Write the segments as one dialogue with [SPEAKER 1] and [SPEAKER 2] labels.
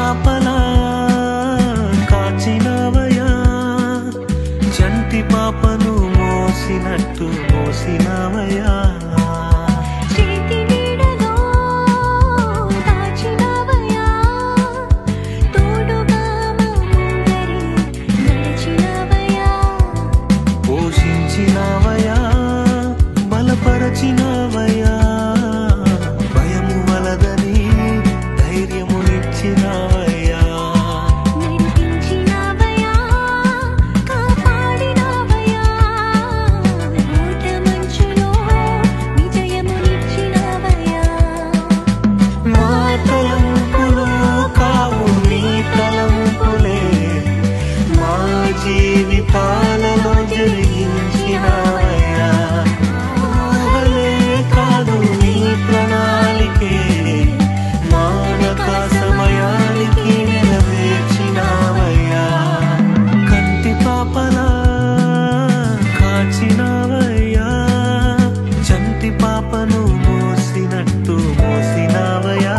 [SPEAKER 1] పాపలా కాచినవయా, చంటి పాపను మోసినట్టు మోసినవయా. పోషించినవయా, బలపరచినవయా, భయము వలదని ధైర్యమునిచ్చినవయా. మా తలంపులు కావు నీ తలంపులే, మా జీవితాలలో జరిగించినవయ్యా. ఊహలే కాదు నీ ప్రణాళికే, మానక సమయానికి నెరవేర్చినవయ్యా. కంటి పాపలా కాచినవయ్యా, చంటి పాపను మోసినట్టు మోసినవయ్యా.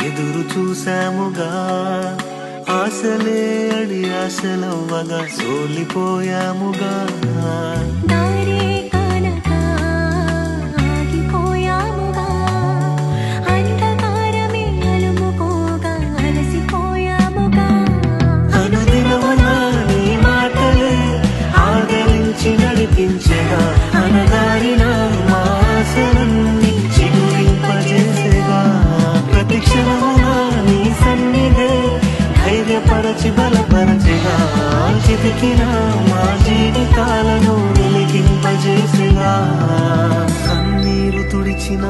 [SPEAKER 1] ఎదురు చూసాముగా, ఆశలే అడి ఆశలవ్వగా సోలిపోయాముగా. అనుదినమునా నీ మాటలే ఆదరించి నడిపించగా, అనగారిన మా ఆశలన్నీ చిగురింపజేసేగా. ప్రతి క్షణమునా నీ సన్నిధే ధైర్యపరచి బలపరచిగా, చితికిన మా జీవితాలను వెలిగింపజేసేగా. కన్నీరు తుడిచిన